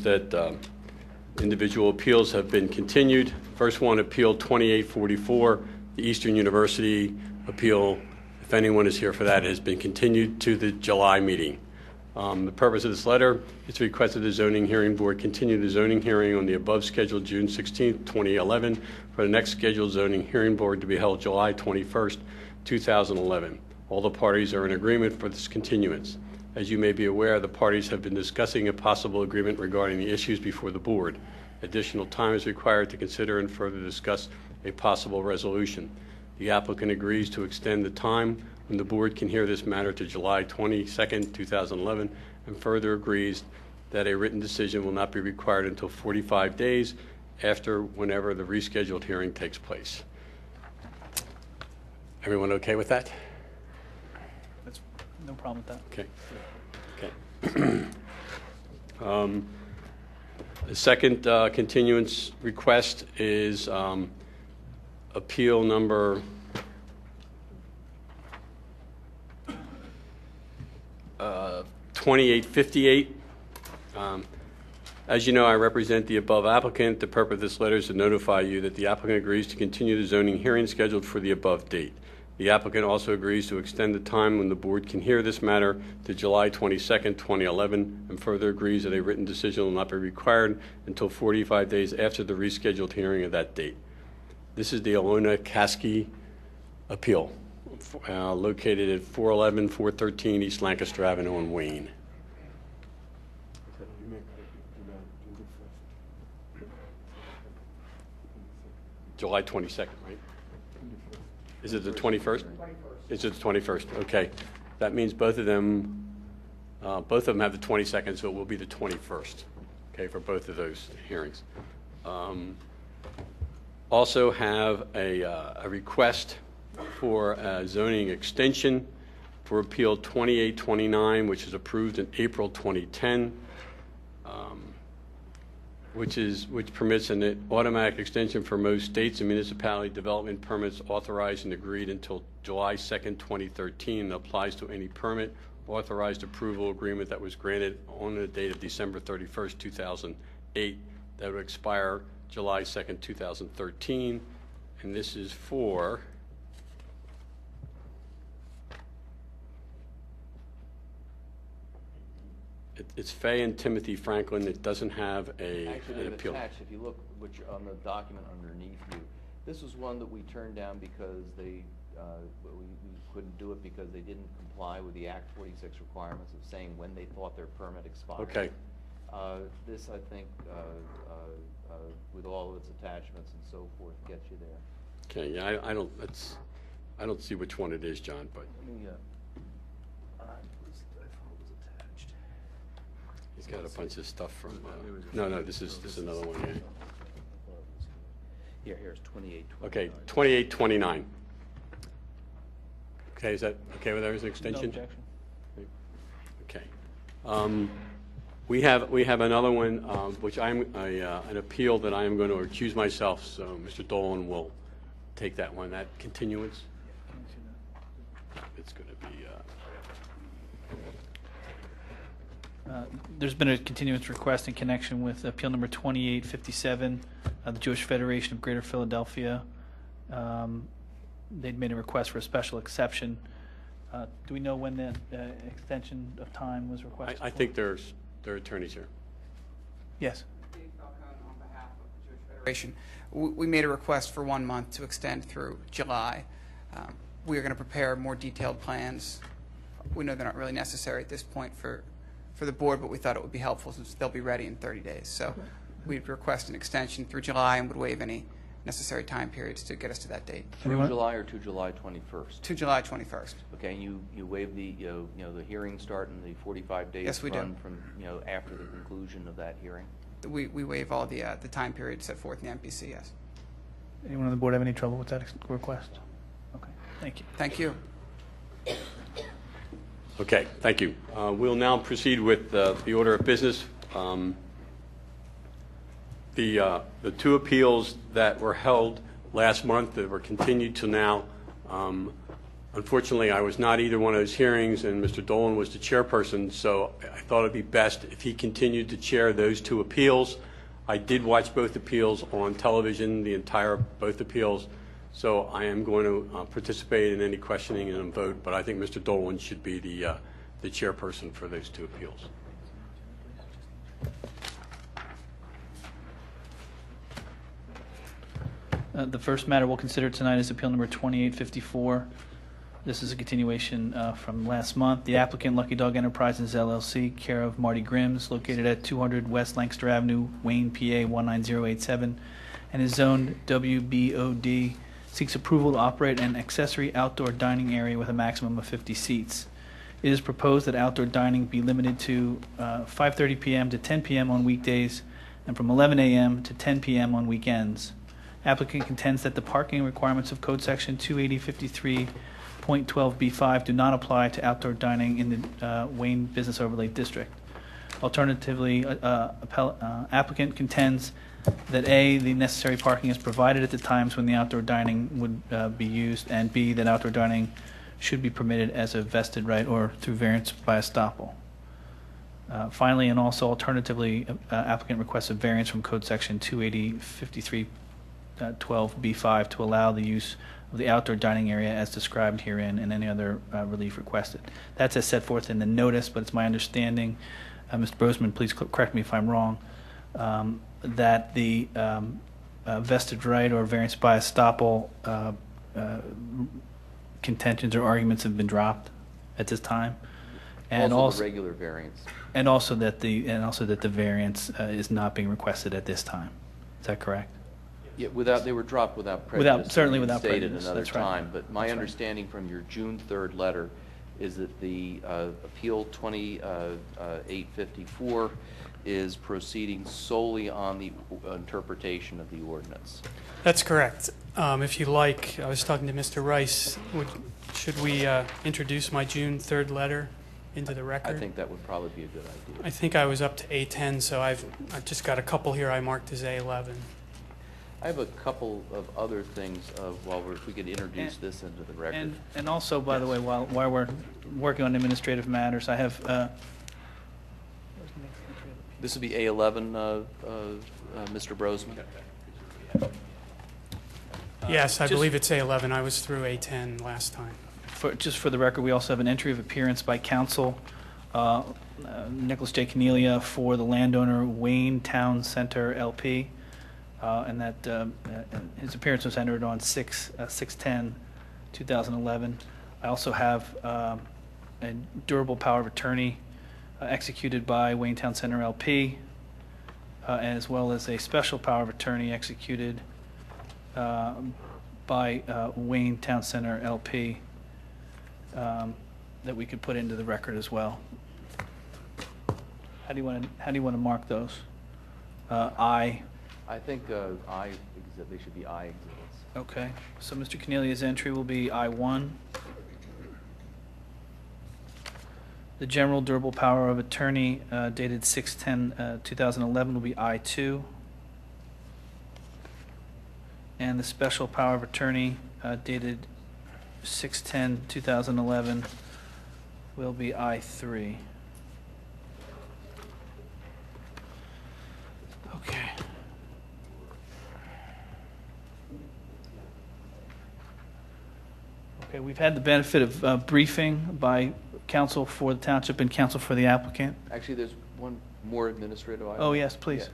that individual appeals have been continued. First one, Appeal 2844, the Eastern University appeal, if anyone is here for that, has been continued to the July meeting. The purpose of this letter is to request that the Zoning Hearing Board continue the zoning hearing on the above scheduled June 16, 2011 for the next scheduled Zoning Hearing Board to be held July 21st, 2011. All the parties are in agreement for this continuance. As you may be aware, the parties have been discussing a possible agreement regarding the issues before the board. Additional time is required to consider and further discuss a possible resolution. The applicant agrees to extend the time when the board can hear this matter to July 22nd, 2011, and further agrees that a written decision will not be required until 45 days after whenever the rescheduled hearing takes place. Everyone okay with that? That's no problem with that. Okay. The second continuance request is appeal number 2858. As you know, I represent the above applicant. The purpose of this letter is to notify you that the applicant agrees to continue the zoning hearing scheduled for the above date. The applicant also agrees to extend the time when the board can hear this matter to July 22nd, 2011, and further agrees that a written decision will not be required until 45 days after the rescheduled hearing of that date. This is the Alona Kasky appeal, located at 411, 413 East Lancaster Avenue in Wayne. July 22nd, right? Is it the 21st? Is it the 21st? Okay. That means both of them have the 22nd, so it will be the 21st, okay, for both of those hearings. Also have a request for a zoning extension for Appeal 2829, which is approved in April 2010. Which permits an automatic extension for most states and municipality development permits authorized and agreed until July 2nd, 2013, and applies to any permit authorized approval agreement that was granted on the date of December 31st, 2008, that would expire July 2nd, 2013. And this is for it's Faye and Timothy Franklin. It doesn't have an appeal. Attached, if you look which on the document underneath you, this was one that we turned down because we couldn't do it because they didn't comply with the Act 46 requirements of saying when they thought their permit expired. Okay. This, I think, with all of its attachments and so forth, gets you there. Okay. Yeah, I don't see which one it is, John, but. Let me, He's got a bunch of stuff from. No, this is another one. Yeah. Here's 2829. Okay, 2829. Okay, is that okay with everything? Extension? No objection. Okay. We have another one, which I'm an appeal that I am going to recuse myself. So Mr. Dolan will take that one. That continuance. It's going to be. There's been a continuance request in connection with appeal number 2857, the Jewish Federation of Greater Philadelphia. They'd made a request for a special exception. Do we know when the extension of time was requested? I think their attorneys here. Yes. On behalf of the Jewish Federation, we made a request for 1 month to extend through July. We are going to prepare more detailed plans. We know they're not really necessary at this point for the board, but we thought it would be helpful since they'll be ready in 30 days. So we'd request an extension through July and would waive any necessary time periods to get us to that date. through July or to July 21st? To July 21st. Okay, and you waive the the hearing start and the 45 days Yes, we do. run from after the conclusion of that hearing. We waive all the time periods set forth in the MPC, yes. Anyone on the board have any trouble with that request? Okay, thank you. Thank you. Okay, thank you. We'll now proceed with the order of business. The two appeals that were held last month that were continued to now Unfortunately, I was not either one of those hearings, and Mr. Dolan was the chairperson, so I thought it'd be best if he continued to chair those two appeals. I did watch both appeals on television, both appeals, so I am going to participate in any questioning and vote, but I think Mr. Dolan should be the chairperson for those two appeals. The first matter we'll consider tonight is appeal number 2854. This is a continuation from last month. The applicant, Lucky Dog Enterprises LLC, care of Marty Grims, located at 200 West Lancaster Avenue, Wayne, PA 19087, and is zoned WBOD, seeks approval to operate an accessory outdoor dining area with a maximum of 50 seats. It is proposed that outdoor dining be limited to 5:30 p.m. to 10 p.m. on weekdays and from 11 a.m. to 10 p.m. on weekends. Applicant contends that the parking requirements of Code Section 28053.12B5 do not apply to outdoor dining in the Wayne Business Overlay District. Alternatively, applicant contends that A, the necessary parking is provided at the times when the outdoor dining would be used, and B, that outdoor dining should be permitted as a vested right or through variance by estoppel. Finally, and also alternatively, applicant requests a variance from Code Section 28053.12B5 to allow the use of the outdoor dining area as described herein and any other relief requested. That's as set forth in the notice, but it's my understanding, Mr. Brosman, please correct me if I'm wrong, that the vested right or variance by estoppel contentions or arguments have been dropped at this time, and Also the regular variance. and also that the variance is not being requested at this time. Is that correct? Yeah, they were dropped without prejudice. Certainly without Stated prejudice, another that's right. time. But my That's right. understanding from your June 3rd letter is that the Appeal 2854 is proceeding solely on the interpretation of the ordinance. That's correct. If you like, I was talking to Mr. Rice. Should we introduce my June 3rd letter into the record? I think that would probably be a good idea. I think I was up to A10, so I've just got a couple here I marked as A11. I have a couple of other things if we could introduce this into the record. And also, by the way, while we're working on administrative matters, I have. This would be A11, Mr. Brosman. Yes, I just- believe it's A11. I was through A10 last time. Just for the record, we also have an entry of appearance by counsel, Nicholas J. Cornelia, for the landowner Wayne Town Center LP, and that his appearance was entered on 6/10/2011. I also have a durable power of attorney executed by Wayne Town Center LP, as well as a special power of attorney executed by Wayne Town Center LP. That we could put into the record as well. How do you want to mark those? I. think they should be I exhibits. Okay. So Mr. Cornelia's entry will be I1. The general durable power of attorney dated 6/10/2011 will be I2. And the special power of attorney dated 6/10/2011 will be I3. Okay. Okay, we've had the benefit of briefing by counsel for the township and counsel for the applicant. Actually, there's one more administrative item. Oh, yes, please.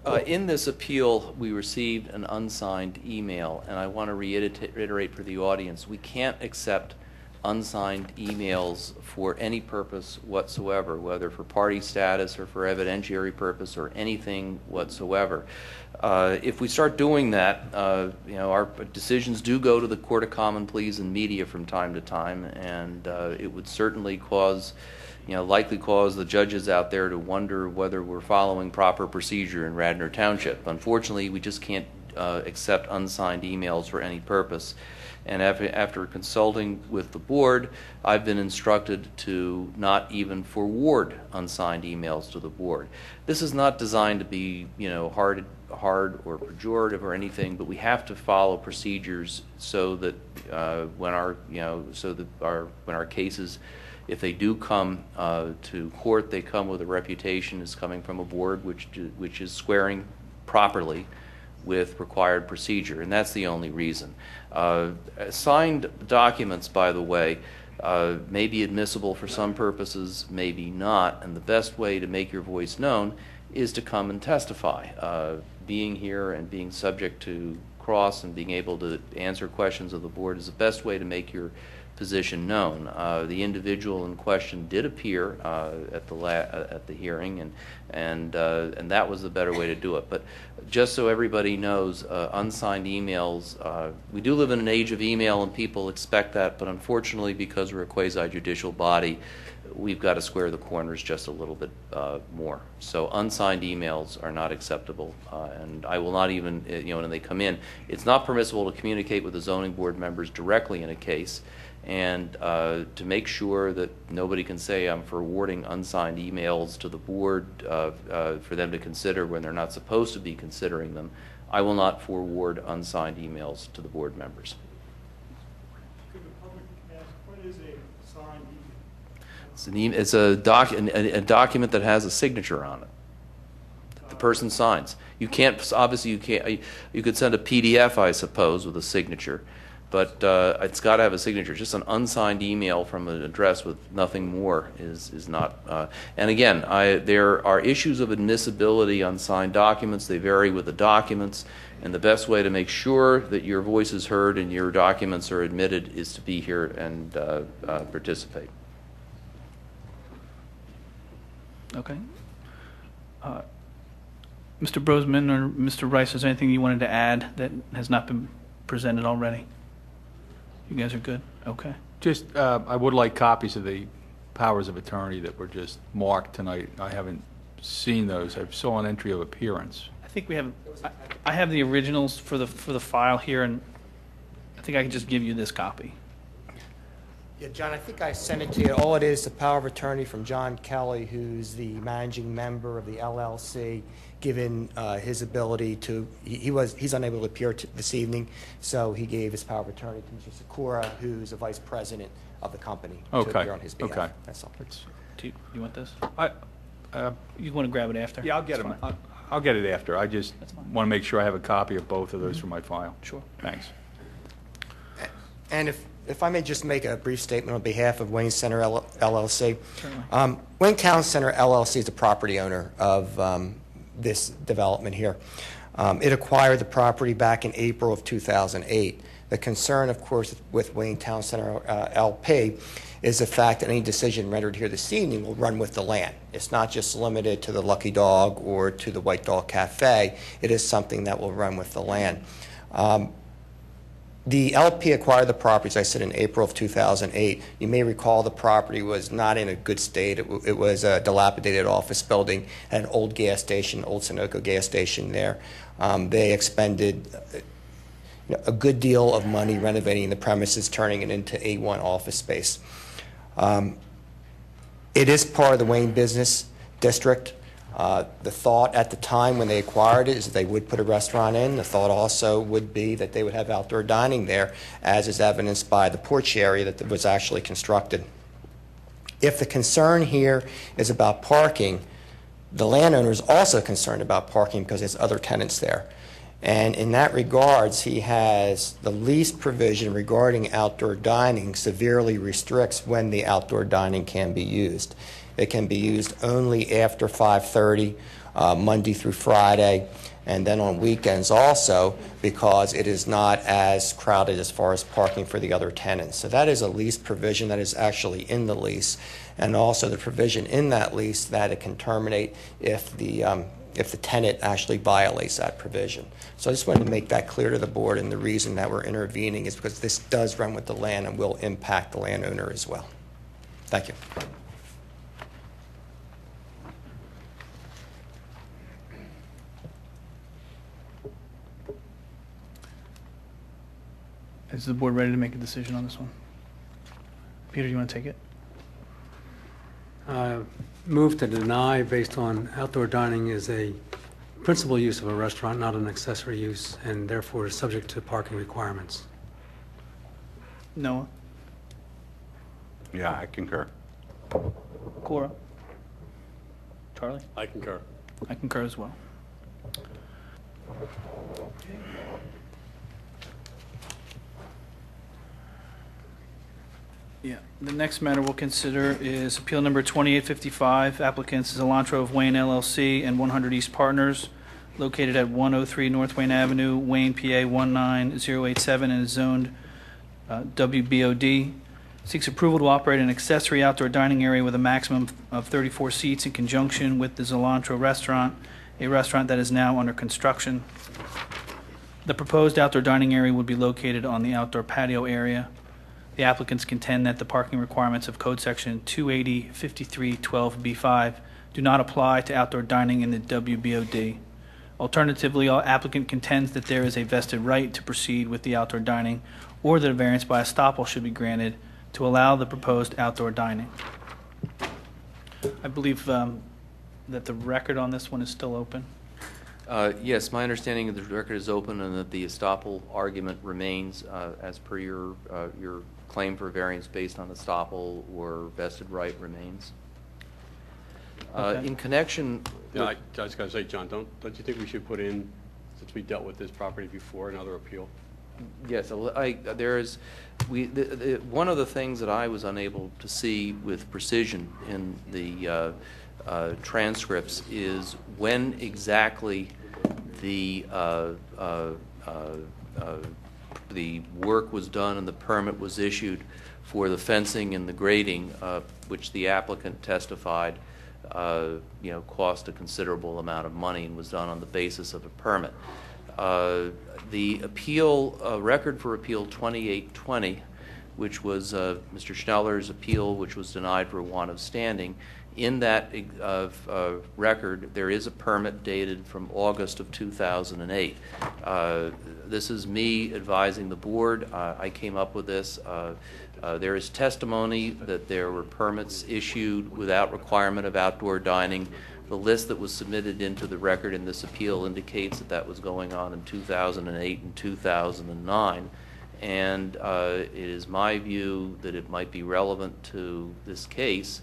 Yeah, in this appeal, we received an unsigned email, and I want to reiterate for the audience, we can't accept unsigned emails for any purpose whatsoever, whether for party status or for evidentiary purpose or anything whatsoever. If we start doing that, our decisions do go to the Court of Common Pleas and media from time to time, and it would certainly likely cause the judges out there to wonder whether we're following proper procedure in Radnor Township. Unfortunately, we just can't accept unsigned emails for any purpose. And after consulting with the board, I've been instructed to not even forward unsigned emails to the board. This is not designed to be, hard or pejorative or anything, but we have to follow procedures so that when our cases, if they do come to court, they come with a reputation as coming from a board which is squaring properly with required procedure, and that's the only reason. Signed documents, by the way, may be admissible for some purposes, maybe not, and the best way to make your voice known is to come and testify. Being here and being subject to cross and being able to answer questions of the board is the best way to make your position known. The individual in question did appear at the hearing, and that was the better way to do it. But just so everybody knows, unsigned emails, we do live in an age of email and people expect that, but unfortunately, because we're a quasi-judicial body, we've got to square the corners just a little bit more. So unsigned emails are not acceptable, and I will not even, when they come in, it's not permissible to communicate with the zoning board members directly in a case. And to make sure that nobody can say I'm forwarding unsigned emails to the board for them to consider when they're not supposed to be considering them, I will not forward unsigned emails to the board members. Could the public ask, what is a signed email? It's a document that has a signature on it that the person signs. You can't, obviously you could send a PDF, I suppose, with a signature, but it's got to have a signature. Just an unsigned email from an address with nothing more is not. And again, there are issues of admissibility on signed documents. They vary with the documents, and the best way to make sure that your voice is heard and your documents are admitted is to be here and participate. Okay. Mr. Brosman or Mr. Rice, is there anything you wanted to add that has not been presented already? You guys are good? Okay. Just, I would like copies of the powers of attorney that were just marked tonight. I haven't seen those. I saw an entry of appearance. I think we have, I have the originals for the file here, and I think I can just give you this copy. Yeah, John, I think I sent it to you. All it is the power of attorney from John Kelly, who's the managing member of the LLC, given his ability to, he's unable to appear this evening, so he gave his power of attorney to Mr. Sakura, who's the vice president of the company, to appear on his behalf. Okay. That's all. Do you want this? I, You want to grab it after? yeah, I'll get That's them. fine. I'll get it after. I just That's fine. want to make sure I have a copy of both of those for my file. Sure. Thanks. And if I may just make a brief statement on behalf of Wayne Center LLC. Certainly. Wayne Town Center LLC is the property owner of this development here. It acquired the property back in April of 2008. The concern, of course, with Wayne Town Center LP is the fact that any decision rendered here this evening will run with the land. It's not just limited to the Lucky Dog or to the White Dog Cafe. It is something that will run with the land. The LP acquired the property, as I said, in April of 2008. You may recall the property was not in a good state. It was a dilapidated office building, had an old gas station, old Sunoco gas station there. They expended a good deal of money renovating the premises, turning it into A1 office space. It is part of the Wayne Business District. The thought at the time when they acquired it is that they would put a restaurant in. The thought also would be that they would have outdoor dining there, as is evidenced by the porch area that was actually constructed. If the concern here is about parking, the landowner is also concerned about parking because there's other tenants there. And in that regards, he has the lease provision regarding outdoor dining severely restricts when the outdoor dining can be used. It can be used only after 5:30, Monday through Friday, and then on weekends also, because it is not as crowded as far as parking for the other tenants. So that is a lease provision that is actually in the lease, and also the provision in that lease that it can terminate if the tenant actually violates that provision. So I just wanted to make that clear to the board, and the reason that we're intervening is because this does run with the land and will impact the landowner as well. Thank you. Is the board ready to make a decision on this one? Peter, you want to take it? Move to deny based on outdoor dining is a principal use of a restaurant, not an accessory use, and therefore is subject to parking requirements. Noah? Yeah, I concur. Cora? Charlie? I concur. I concur as well. Yeah, the next matter we'll consider is appeal number 2855, applicants Cilantro of Wayne LLC and 100 East Partners, located at 103 North Wayne Avenue, Wayne, PA 19087, and is zoned WBOD. Seeks approval to operate an accessory outdoor dining area with a maximum of 34 seats in conjunction with the Cilantro restaurant, a restaurant that is now under construction. The proposed outdoor dining area would be located on the outdoor patio area. The applicants contend that the parking requirements of Code Section 280-5312B5 do not apply to outdoor dining in the WBOD. Alternatively, our applicant contends that there is a vested right to proceed with the outdoor dining, or that a variance by estoppel should be granted to allow the proposed outdoor dining. I believe that the record on this one is still open. Yes, my understanding of the record is open and that the estoppel argument remains as per your claim for variance based on estoppel or vested right remains. Okay. In connection Yeah, with, I was going to say, John, don't you think we should put in, since we dealt with this property before, another appeal? yes, there is, one of the things that I was unable to see with precision in the transcripts is when exactly the work was done and the permit was issued for the fencing and the grading, which the applicant testified, cost a considerable amount of money and was done on the basis of a permit. The appeal, record for Appeal 2820, which was Mr. Schneller's appeal, which was denied for want of standing, in that record, there is a permit dated from August of 2008. This is me advising the board. I came up with this. There is testimony that there were permits issued without requirement of outdoor dining. The list that was submitted into the record in this appeal indicates that that was going on in 2008 and 2009. And it is my view that it might be relevant to this case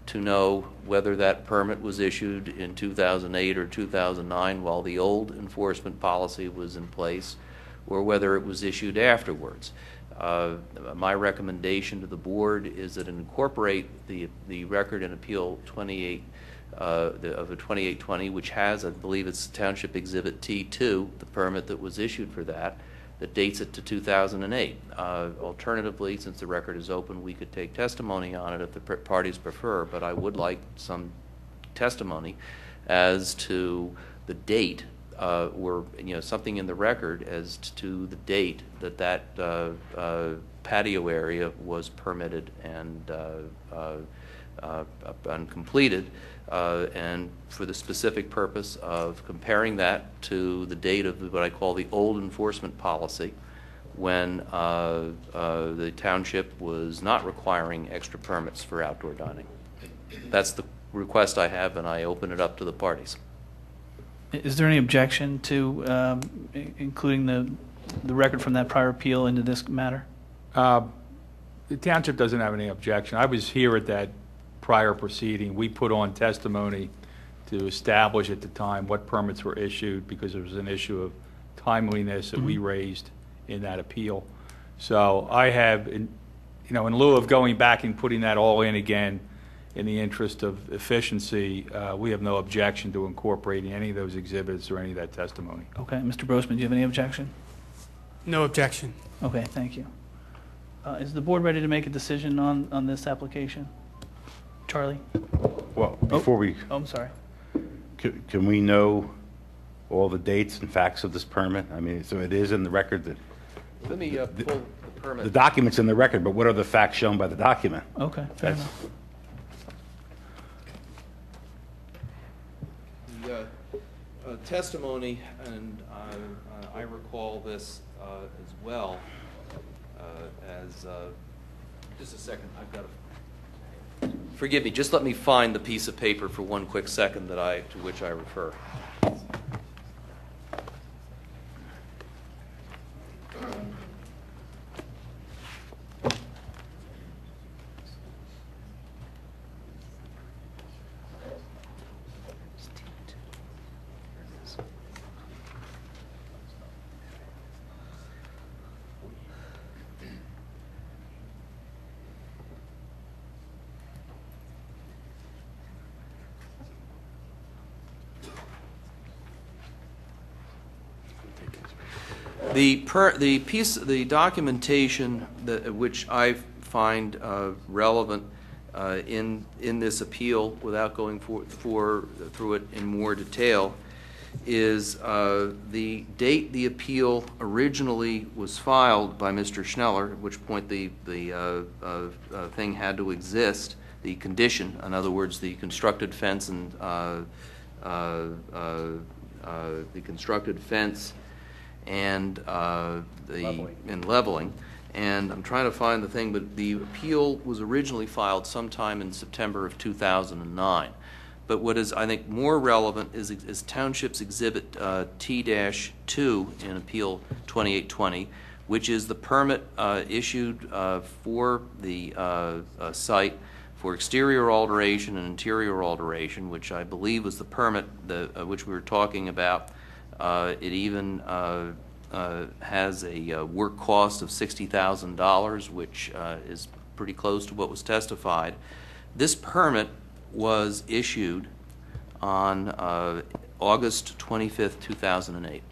to know whether that permit was issued in 2008 or 2009 while the old enforcement policy was in place, or whether it was issued afterwards. My recommendation to the board is that it incorporate the record in Appeal 28 of a 2820, which has, I believe it's Township Exhibit T2, the permit that was issued for that dates it to 2008. Alternatively, since the record is open, we could take testimony on it if the parties prefer, but I would like some testimony as to the date or something in the record as to the date that patio area was permitted and completed, and for the specific purpose of comparing that to the date of what I call the old enforcement policy, when the township was not requiring extra permits for outdoor dining. That's the request I have, and I open it up to the parties. Is there any objection to including the record from that prior appeal into this matter? The township doesn't have any objection. I was here at that prior proceeding. We put on testimony to establish at the time what permits were issued because there was an issue of timeliness that we raised in that appeal. So I have, in lieu of going back and putting that all in again in the interest of efficiency, we have no objection to incorporating any of those exhibits or any of that testimony. Okay, Mr. Brosman, do you have any objection? No objection. Okay, thank you. Is the board ready to make a decision on this application? Charlie? Well, before we, Oh, I'm sorry. can we know all the dates and facts of this permit? I mean, so it is in the record that, Let me pull the permit. the document's in the record, but what are the facts shown by the document? Okay, fair That's- enough. The testimony, and I recall this as well, just a second, I've got to, forgive me, just let me find the piece of paper for one quick second to which I refer. The documentation which I find relevant in this appeal, without going through it in more detail, is the date the appeal originally was filed by Mr. Schneller, at which point the thing had to exist, the condition, in other words, the constructed fence and and leveling. And I'm trying to find the thing, but the appeal was originally filed sometime in September of 2009. But what is, I think, more relevant is Township's Exhibit T-2 in Appeal 2820, which is the permit issued for the site for exterior alteration and interior alteration, which I believe was the permit which we were talking about. It even has a work cost of $60,000, which is pretty close to what was testified. This permit was issued on August 25th, 2008.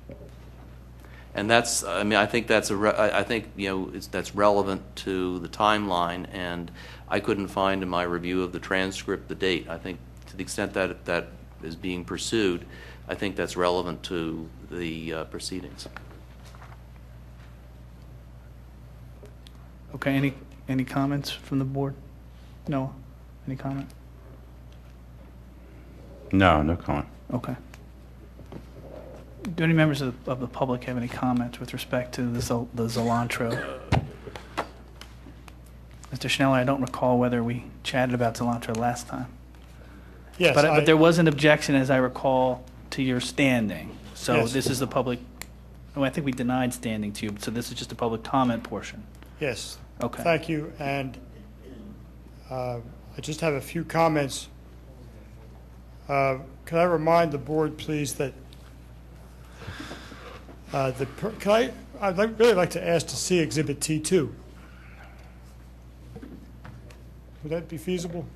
And that's, I mean, I think that's that's relevant to the timeline, and I couldn't find in my review of the transcript the date. I think to the extent that that is being pursued, I think that's relevant to the proceedings. Okay, any comments from the board? No? Any comment? No, no comment. Okay. Do any members of the public have any comments with respect to the Zolantro? Mr. Schneller, I don't recall whether we chatted about Zolantro last time. Yes, but there was an objection, as I recall, to your standing. So Yes. This is the public, oh, I think we denied standing to you, so this is just a public comment portion. Yes. Okay. Thank you. And I just have a few comments. Could I remind the board, please, that I'd really like to ask to see Exhibit T2. Would that be feasible?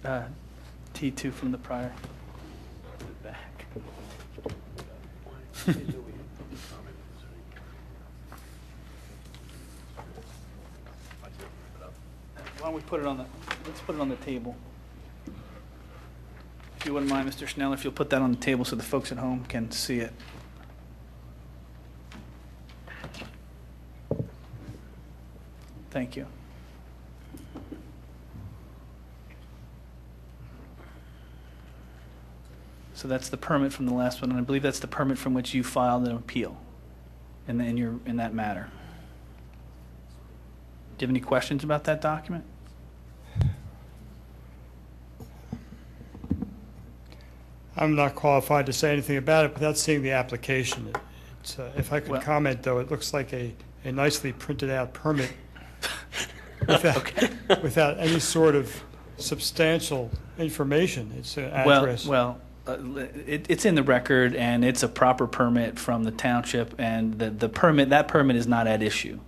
T2 from the prior. Back. Why don't we put it on let's put it on the table. If you wouldn't mind, Mr. Schneller, if you'll put that on the table so the folks at home can see it. Thank you. So that's the permit from the last one, and I believe that's the permit from which you filed an appeal in that matter. Do you have any questions about that document? I'm not qualified to say anything about it without seeing the application. If I could comment, though, it looks like a nicely printed out permit without any sort of substantial information. It's an address. It's in the record, and it's a proper permit from the township, and that permit is not at issue.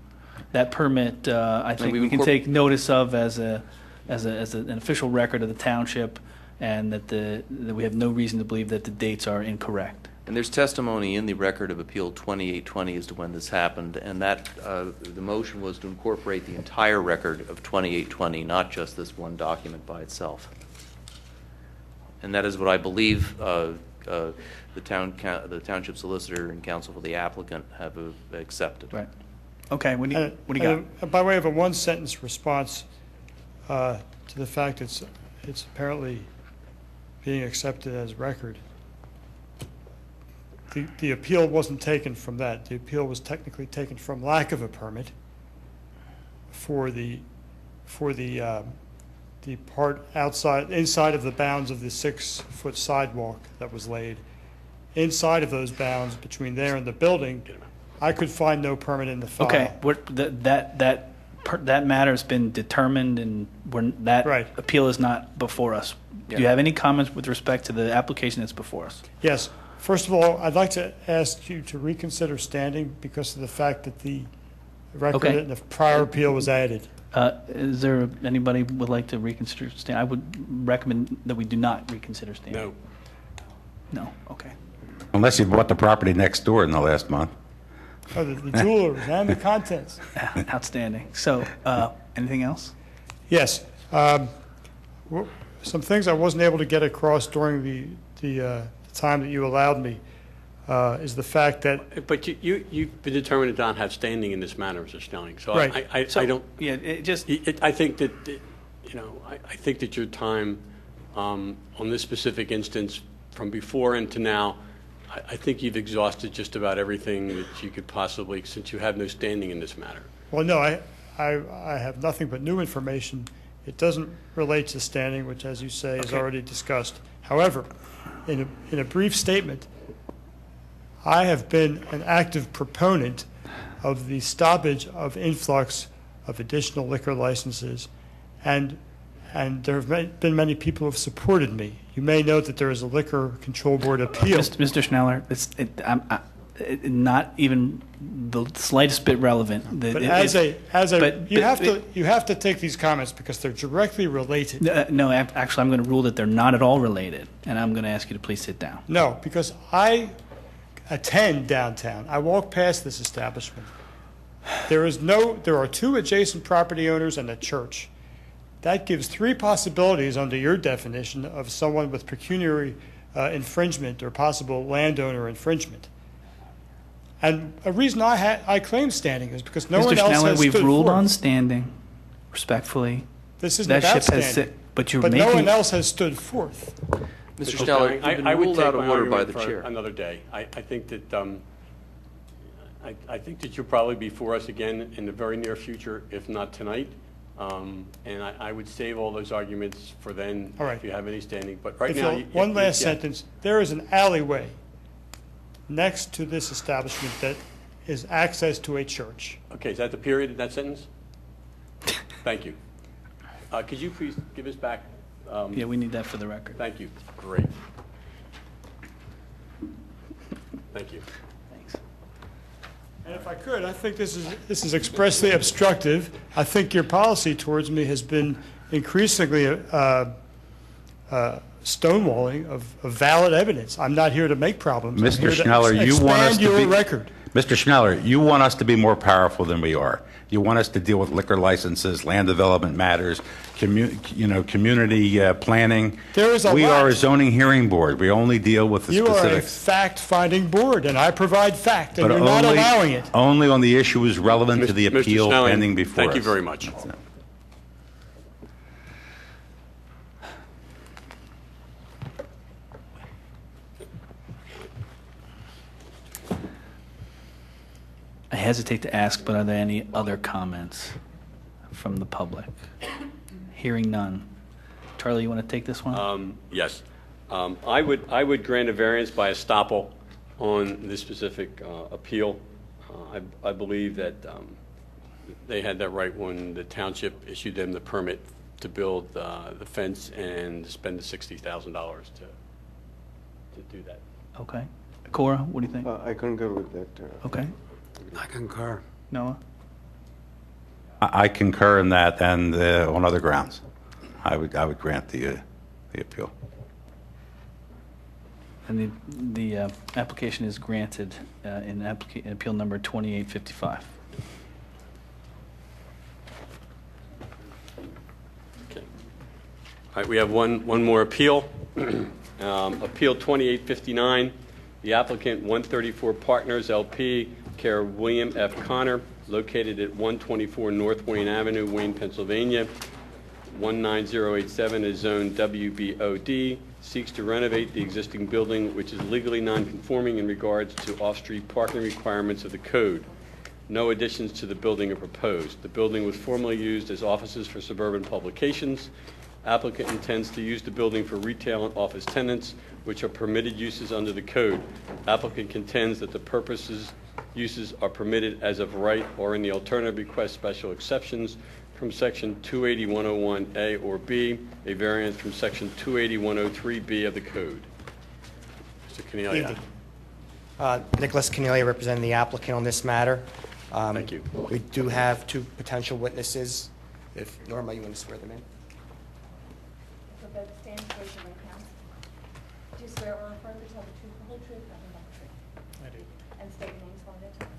That permit, I think we can take notice of as an official record of the township, and that we have no reason to believe that the dates are incorrect. And there's testimony in the record of Appeal 2820 as to when this happened, and that the motion was to incorporate the entire record of 2820, not just this one document by itself. And that is what I believe the township solicitor and counsel for the applicant have accepted. Right. Okay. What do you got? By way of a one-sentence response to the fact it's apparently being accepted as record, the appeal wasn't taken from that. The appeal was technically taken from lack of a permit, for the part inside of the bounds of the 6-foot sidewalk that was laid. Inside of those bounds, between there and the building, I could find no permit in the file. Okay, that matter's been determined, and that Right. appeal is not before us. Do you have any comments with respect to the application that's before us? Yes. First of all, I'd like to ask you to reconsider standing because of the fact that the record Okay. in the prior appeal was added. Is there anybody would like to reconsider stand? I would recommend that we do not reconsider standing. No. No, okay. Unless you bought the property next door in the last month. Oh, the jewelers and the contents. Outstanding. So, anything else? Yes. Some things I wasn't able to get across during the time that you allowed me is the fact that, But you've been determined to not have standing in this matter, Mr. Snelling. So Right. I don't. Yeah, it just, I think that, I think that your time on this specific instance, from before and to now, I think you've exhausted just about everything that you could possibly, since you have no standing in this matter. well, no, I have nothing but new information. It doesn't relate to standing, which, as you say, is Okay. already discussed. However, in a brief statement, I have been an active proponent of the stoppage of influx of additional liquor licenses, and there have been many people who have supported me. You may note that there is a Liquor Control Board appeal. Mr. Schneller, not even the slightest bit relevant. But you have to take these comments because they're directly related. No, actually, I'm going to rule that they're not at all related, and I'm going to ask you to please sit down. No, because I attend downtown. I walk past this establishment. There are 2 adjacent property owners and a church. That gives 3 possibilities under your definition of someone with pecuniary infringement or possible landowner infringement. And a reason I claim standing is because no one Mr. else Schneller, has we've stood ruled forth. on standing, respectfully. This isn't That about ship has standing. but you're But no making. one else has stood forth. Mr. Schneller, you've been ruled out of order by the chair. Another day. I think that I think that you'll probably be before us again in the very near future, if not tonight. And I would save all those arguments for then, All right. if you have any standing. But right If now, you'll- One last yeah. sentence. There is an alleyway next to this establishment that is access to a church. Okay, is that the period in that sentence? Thank you. Could you please give us back? Yeah, we need that for the record. Thank you. Great. Thank you. Thanks. And if I could, I think this is expressly obstructive. I think your policy towards me has been increasingly stonewalling of valid evidence. I'm not here to make problems. I'm Mr. here to Schneller, you want us expand to be... your record. Mr. Schneller, you want us to be more powerful than we are. You want us to deal with liquor licenses, land development matters, community planning. There is a We lot. are a zoning hearing board. We only deal with the You are a specifics. fact-finding board, and I provide fact, and But you're not allowing it. only on the issues relevant to the Mr. appeal Snelling, pending before us. thank you very much. I hesitate to ask, but are there any other comments from the public? Hearing none. Charlie, you want to take this one? Yes. I would grant a variance by estoppel on this specific appeal. I believe that they had that right when the township issued them the permit to build the fence and spend the $60,000 to do that. Okay. Cora, what do you think? I concur with that. Okay. I concur. Noah? I concur in that and on other grounds. I would grant the appeal. And the application is granted in appeal number 2855. Okay. All right, we have one more appeal. Appeal 2859, the applicant 134 Partners LP, care of William F. Connor, located at 124 North Wayne Avenue, Wayne, Pennsylvania. 19087 is zone WBOD, seeks to renovate the existing building, which is legally non-conforming in regards to off-street parking requirements of the code. No additions to the building are proposed. The building was formerly used as offices for suburban publications. Applicant intends to use the building for retail and office tenants, which are permitted uses under the code. Applicant contends that the uses are permitted as of right or in the alternative request special exceptions from Section 280-101A or B, a variance from Section 280-103B of the code. Mr. Cornelia. Evening. Nicholas Cornelia, representing the applicant on this matter. Thank you. We do have two potential witnesses. If Norma, you want to swear them in? So both stand, raise your right hand. Do you swear or affirm to tell the truth, the whole truth, nothing but the truth? I do. And state your names one at a time.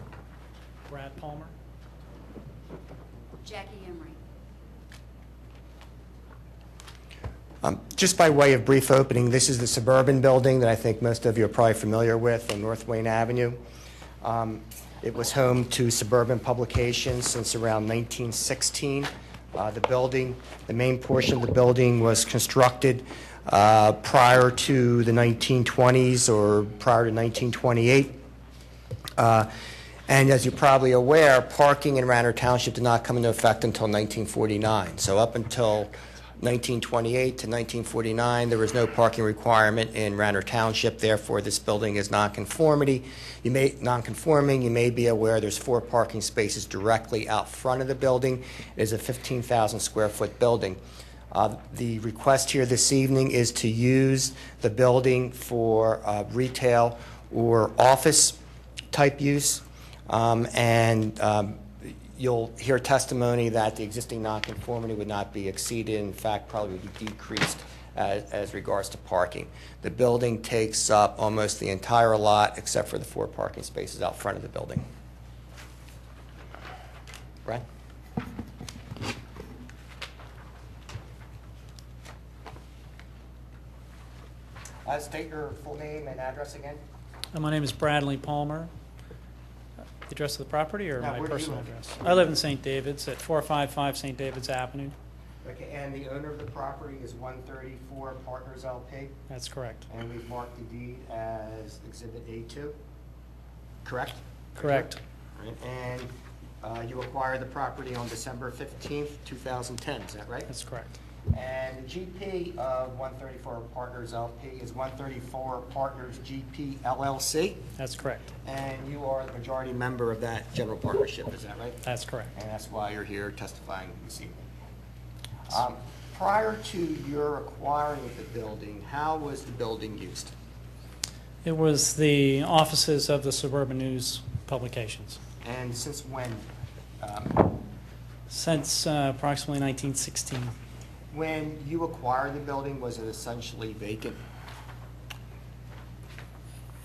Brad Palmer. Jackie Emery. Just by way of brief opening, this is the suburban building that I think most of you are probably familiar with on North Wayne Avenue. It was home to suburban publications since around 1916. The main portion of the building was constructed prior to the 1920s or prior to 1928. And as you're probably aware, parking in Radnor Township did not come into effect until 1949. So up until 1928 to 1949, there was no parking requirement in Radnor Township. Therefore, this building is non-conforming. You may be aware there's 4 parking spaces directly out front of the building. It is a 15,000 square foot building. The request here this evening is to use the building for retail or office type use. You'll hear testimony that the existing nonconformity would not be exceeded, in fact, probably would be decreased as regards to parking. The building takes up almost the entire lot except for the 4 parking spaces out front of the building. Brad? State your full name and address again. My name is Bradley Palmer. The address of the property or Now, my where do you personal live? address? I live in St. David's at 455 St. David's Avenue. Okay, and the owner of the property is 134 Partners LP, That's correct. and we've marked the deed as Exhibit A2, correct? Correct. Right, and you acquired the property on December 15th, 2010, is that right? That's correct. And the GP of 134 Partners LP is 134 Partners GP LLC, That's correct. and you are the majority member of that general partnership, is that right? That's correct. And that's why you're here testifying this evening. Prior to your acquiring of the building, how was the building used? It was the offices of the Suburban News publications And since when? since approximately 1916. When you acquired the building, was it essentially vacant?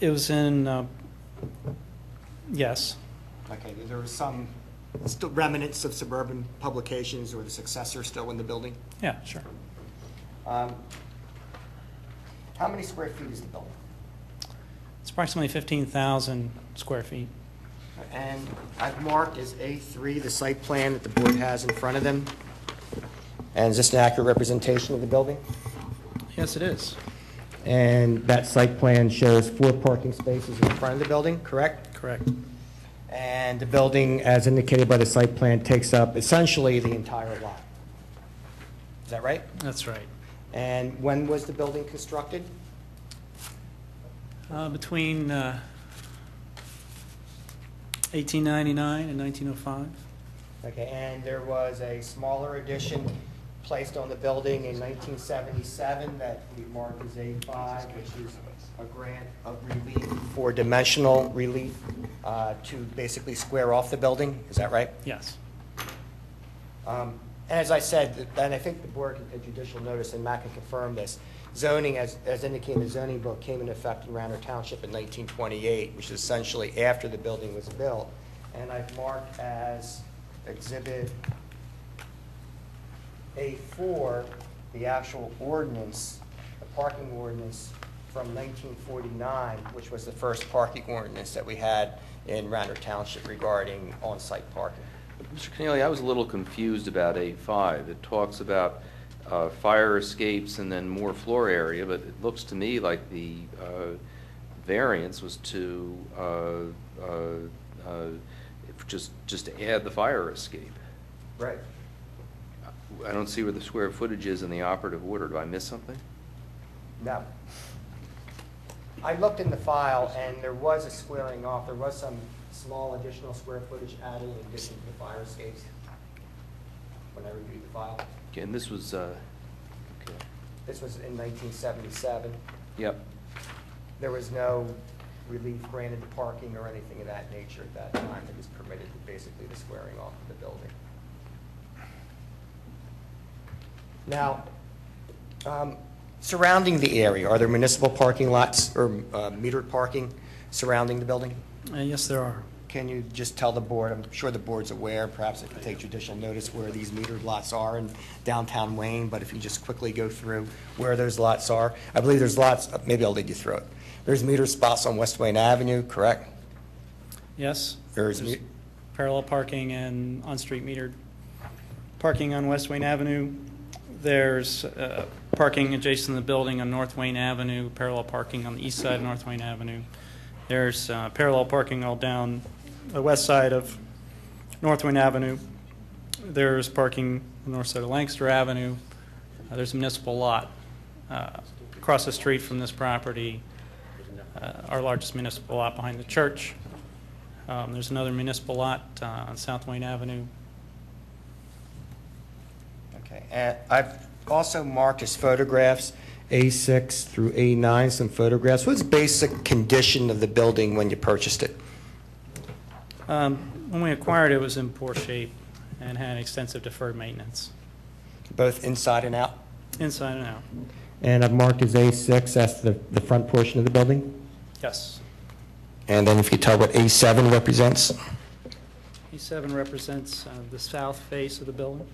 It was in, yes, Okay, there were some still remnants of suburban publications or the successor still in the building? yeah, sure. How many square feet is the building? It's approximately 15,000 square feet. And I've marked as A3 the site plan that the board has in front of them. And is this an accurate representation of the building? Yes, it is. And that site plan shows 4 parking spaces in front of the building, correct? Correct. And the building, as indicated by the site plan, takes up essentially the entire lot. Is that right? That's right. And when was the building constructed? Between 1899 and 1905. Okay, and there was a smaller addition placed on the building in 1977 that we marked as A5, which is a grant of relief for dimensional relief to basically square off the building. Is that right? Yes. And as I said, and I think the board can take judicial notice, and Matt can confirm this, zoning, as indicated in the zoning book, came into effect in Radnor Township in 1928, which is essentially after the building was built. And I've marked as Exhibit A4 the actual ordinance, the parking ordinance from 1949, which was the first parking ordinance that we had in Radnor Township regarding on-site parking. Mr. Cornelia, I was a little confused about A5. It talks about fire escapes and then more floor area, but it looks to me like the variance was to just to add the fire escape. Right. I don't see where the square footage is in the operative order. Do I miss something? No. I looked in the file, and there was a squaring off. There was some small additional square footage added in addition to the fire escapes when I reviewed the file. Okay, and this was, okay. This was in 1977. Yep. There was no relief granted to parking or anything of that nature at that time. It was permitted basically the squaring off of the building. Now, surrounding the area, are there municipal parking lots or metered parking surrounding the building? Yes, there are. Can you just tell the board, I'm sure the board's aware, perhaps it can take judicial notice where these metered lots are in downtown Wayne, but if you just quickly go through where those lots are. I believe there's lots, maybe I'll lead you through it. There's meter spots on West Wayne Avenue, correct? Yes. There's parallel parking and on-street metered parking on West Wayne Avenue. There's parking adjacent to the building on North Wayne Avenue, parallel parking on the east side of North Wayne Avenue. There's parallel parking all down the west side of North Wayne Avenue. There's parking on the north side of Lancaster Avenue. There's a municipal lot across the street from this property, our largest municipal lot behind the church. There's another municipal lot on South Wayne Avenue. Okay, and I've also marked as photographs A6 through A9, some photographs. What's the basic condition of the building when you purchased it? When we acquired it, it was in poor shape and had extensive deferred maintenance, Both inside and out? inside and out. And I've marked as A6, that's the front portion of the building? Yes. And then if you tell what A7 represents? E7 represents the south face of the building.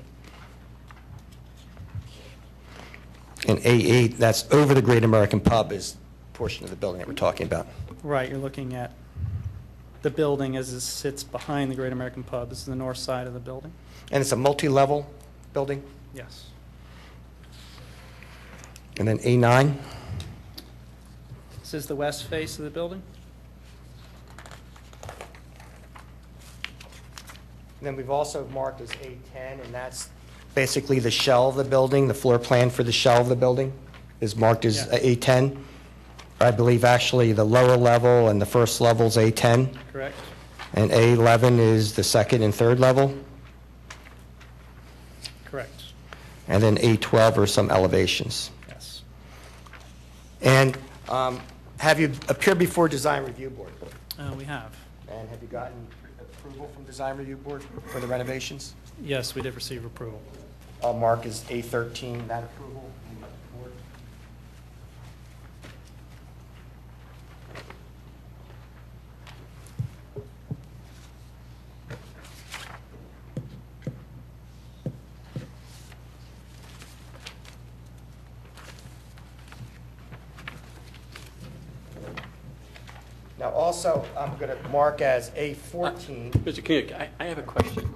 And A8, that's over the Great American Pub is the portion of the building that we're talking about. Right, you're looking at the building as it sits behind the Great American Pub. This is the north side of the building. And it's a multi-level building? Yes. And then A9? This is the west face of the building. And then we've also marked as A10, and that's basically the shell of the building, the floor plan for the shell of the building is marked as Yes. A10. I believe actually the lower level and the first level is A10, Correct. and A11 is the second and third level, Correct. and then A12 are some elevations. Yes. And have you appeared before Design Review Board? We have. And have you gotten approval from Design Review Board for the renovations? Yes, we did receive approval. I'll mark as A13, that approval. from the board. Now, also, I'm going to mark as A14. Mr. King, I have a question.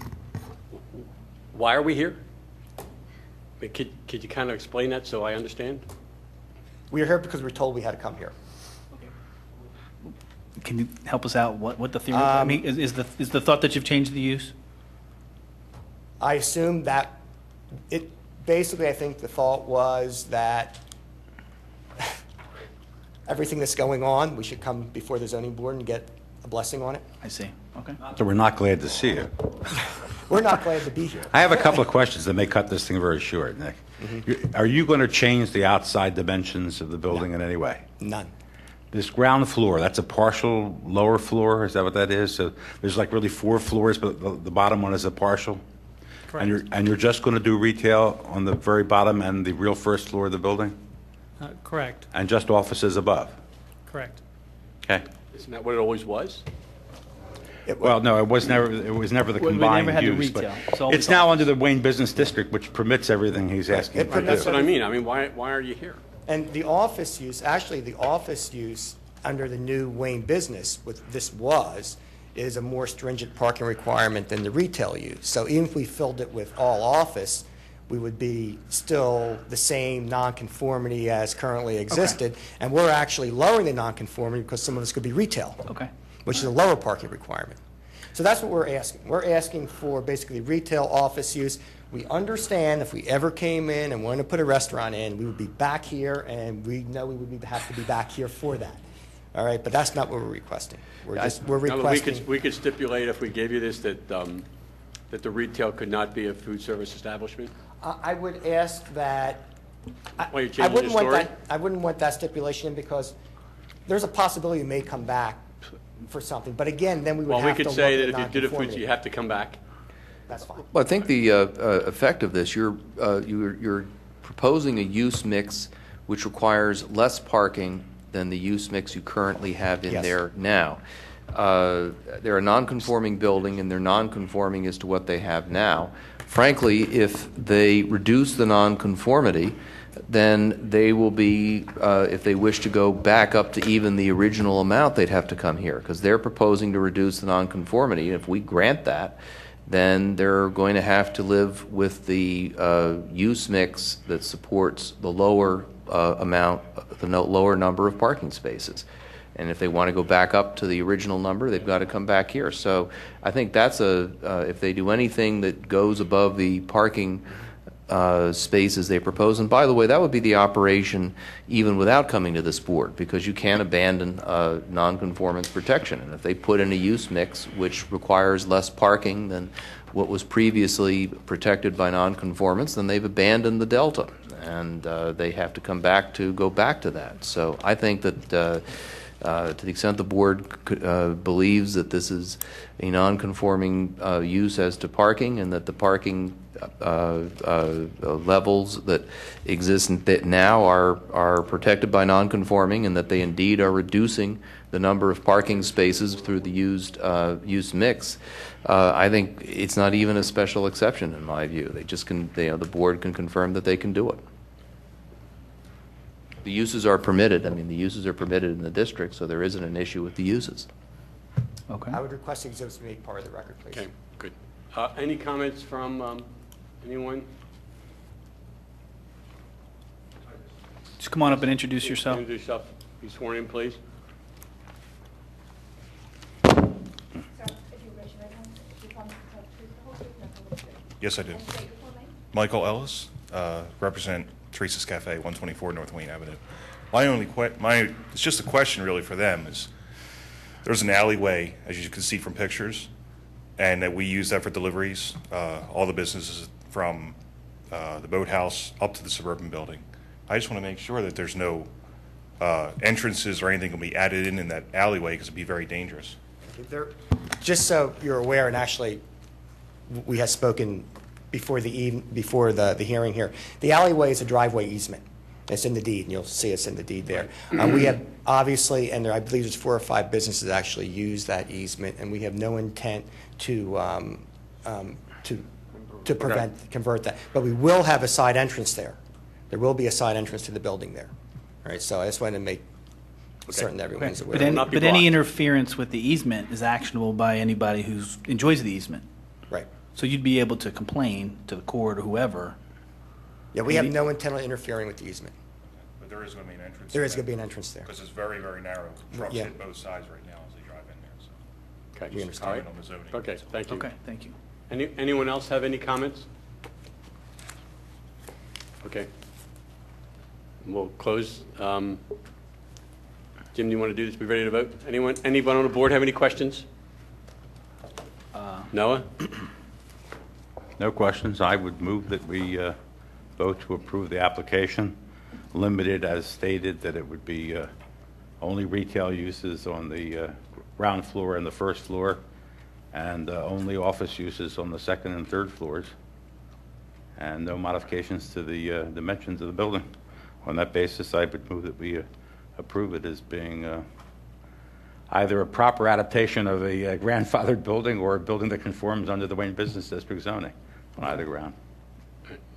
Why are we here? Could you kind of explain that so I understand? We are here because we were told we had to come here. Can you help us out? What the theory? I mean, is the thought that you've changed the use? I assume that it, basically, I think the thought was that everything that's going on, we should come before the zoning board and get a blessing on it. I see. Okay. So we're not glad to see you. We're not glad to be here. I have a couple of questions that may cut this thing very short, Nick. Are you going to change the outside dimensions of the building in any way? None. This ground floor, that's a partial lower floor, is that what that is? So there's like really 4 floors, but the bottom one is a partial? Correct. And you're just going to do retail on the very bottom and the real first floor of the building? Correct. And just offices above? Correct. Okay. Isn't that what it always was? Well, no, it was never the We combined never had the use. but retail. It's always It's now under the Wayne Business District, which permits everything he's asking It to permits That's do. what I mean. I mean, why are you here? And the office use, actually, the office use under the new Wayne business, what this was, is a more stringent parking requirement than the retail use. So even if we filled it with all office, we would be still the same nonconformity as currently existed. And we're actually lowering the nonconformity because some of this could be retail, Okay. which is a lower parking requirement. So that's what we're asking. We're asking for basically retail office use. We understand if we ever came in and wanted to put a restaurant in, we would be back here, and we know we would have to be back here for that. All right, but that's not what we're requesting. We're Now, requesting. we could stipulate if we gave you this that the retail could not be a food service establishment? I would ask that. Well, you're changing your story? I wouldn't want that stipulation in because there's a possibility you may come back for something. But again, then we would Well, we have to could look say at that if you did a food, nonconformity. you have to come back. That's fine. Well, I think the effect of this, you're proposing a use mix which requires less parking than the use mix you currently have in Yes. there now. They're a non-conforming building, and they're non-conforming as to what they have now. Frankly, if they reduce the non-conformity, then they will be, if they wish to go back up to even the original amount, they'd have to come here, because they're proposing to reduce the non-conformity. If we grant that, then they're going to have to live with the use mix that supports the lower lower number of parking spaces. And if they want to go back up to the original number, they've got to come back here. So I think that's if they do anything that goes above the parking spaces they propose. And by the way, that would be the operation even without coming to this board, because you can't abandon nonconformance protection. And if they put in a use mix which requires less parking than what was previously protected by nonconformance, then they've abandoned the delta, and they have to come back to go back to that. So I think that to the extent the board believes that this is a nonconforming use as to parking, and that the parking levels that exist now are protected by nonconforming, and that they indeed are reducing the number of parking spaces through the use mix, I think it's not even a special exception in my view. They just can, the board can confirm that they can do it. The uses are permitted. I mean, the uses are permitted in the district, so there isn't an issue with the uses. Okay. I would request the exhibits to be made part of the record, please. Okay, good. Any comments from anyone? Just come on up and introduce yourself. Introduce yourself. Be sworn in, please. Sir, if you raise your right hand, do you promise to tell the truth, the whole truth, and nothing but the truth? Yes, I do. And state your full name. Michael Ellis, represent Teresa's Cafe, 124 North Wayne Avenue. My only it's just a question really for them is, there's an alleyway, as you can see from pictures, and that we use that for deliveries, all the businesses from the boathouse up to the suburban building. I just want to make sure that there's no entrances or anything will be added in that alleyway, because it'd be very dangerous. Just so you're aware, and actually, we had spoken before the hearing here. The alleyway is a driveway easement. It's in the deed, and you'll see it's in the deed there. We have obviously, and I believe there's 4 or 5 businesses that actually use that easement, and we have no intent to convert that. But we will have a side entrance there. There will be a side entrance to the building there. All right, so I just wanted to make certain that everyone's aware. But, not be but any blocked. interference with the easement is actionable by anybody who enjoys the easement. Right. So you'd be able to complain to the court or whoever. Yeah, we have no intent on interfering with the easement. But there is going to be an entrance. There is going to be an entrance there. Because it's very, very narrow. Trucks Yeah. hit both sides right now as they drive in there, so. Okay. We understand. All right. Comment on the zoning. Okay, thank you. Okay, thank you. Anyone else have any comments? Okay. We'll close. Jim, do you want to do this? Be ready to vote? Anyone on the board have any questions? Noah? No questions. I would move that we vote to approve the application, limited as stated that it would be only retail uses on the ground floor and the first floor, and only office uses on the second and third floors, and no modifications to the dimensions of the building. On that basis, I would move that we approve it as being either a proper adaptation of a grandfathered building or a building that conforms under the Wayne Business District zoning on either ground.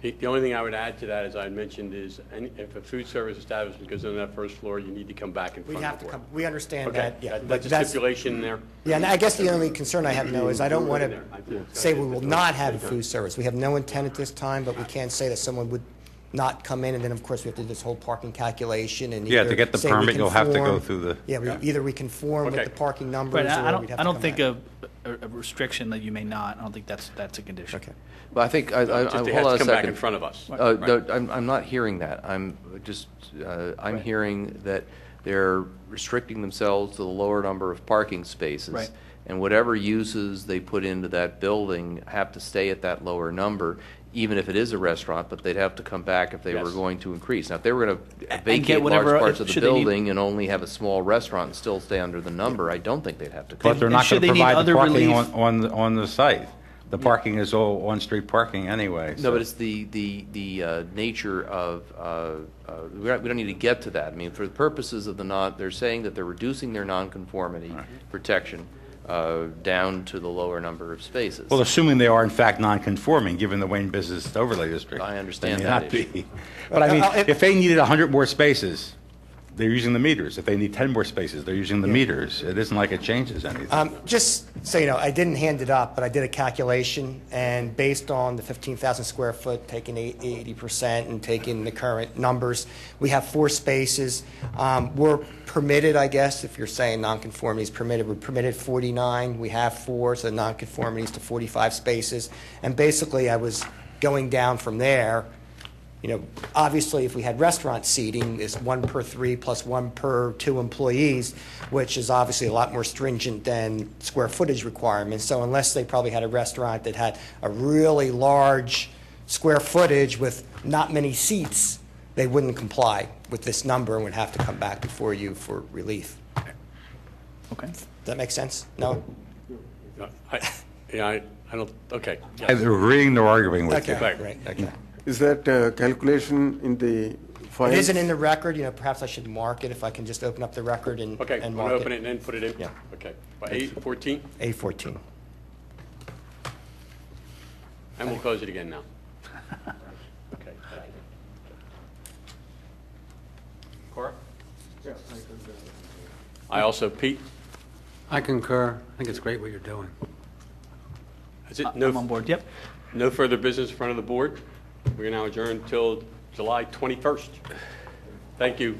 The only thing I would add to that, as I mentioned, is if a food service establishment goes on that first floor, you need to come back in We front have of to the board. come, we understand Okay, that, yeah. But that's a stipulation there. Yeah, and I guess the only concern I have, though, is I don't want to say we will not have a food service. We have no intent at this time, but we can't say that someone would not come in, and then, of course, we have to do this whole parking calculation and Yeah, either to get the say we permit, you'll have to go conform- through the. Yeah, either we conform with Okay. the parking numbers, Right, or we'd have to I don't come think back. a restriction that you may not, I don't think that's a condition. Okay. But I think, Just they hold have on to a come back second. in front of us. No, I'm not hearing that. I'm hearing that they're restricting themselves to the lower number of parking spaces. Right. And whatever uses they put into that building have to stay at that lower number, even if it is a restaurant, but they'd have to come back if they were Yes. going to increase. Now, if they were going to get vacate whatever- large parts of the should they need- building and only have a small restaurant and still stay under the number, I don't think they'd have to come. But they're And not should going to they need provide the other parking relief? on the site. The parking is all on-street parking anyway. No, so- but it's the nature of, we don't need to get to that. I mean, for the purposes of they're saying that they're reducing their nonconformity protection down to the lower number of spaces. Well, assuming they are in fact non-conforming, given the Wayne Business Overlay District. I understand they may that not be. issue. But I mean, If- if they needed 100 more spaces, they're using the meters. If they need 10 more spaces, they're using the meters. It isn't like it changes anything. Just so you know, I didn't hand it up, but I did a calculation, and based on the 15,000 square foot, taking 80% and taking the current numbers, we have 4 spaces. We're permitted, I guess, if you're saying nonconformity is permitted, we're permitted 49. We have 4, so nonconformity is to 45 spaces. And basically, I was going down from there. You know, obviously, if we had restaurant seating, it's 1 per 3 plus 1 per 2 employees, which is obviously a lot more stringent than square footage requirements. So unless they probably had a restaurant that had a really large square footage with not many seats, they wouldn't comply with this number and would have to come back before you for relief. Okay. Does that make sense? No? I don't, okay. yes. They're agreeing, they're arguing with you. Okay, great, okay. Is that calculation in the file? It isn't in the record, you know, perhaps I should mark it if I can just open up the record and Okay, and want mark to open it and then put it in? Yeah. Okay. By 8:14, A14. and we'll close it again now. Okay. Cora? I also, Pete? I concur. I think it's great what you're doing. Is it I'm on board, yep. no further business in front of the board? We are now adjourned till July 21st. Thank you.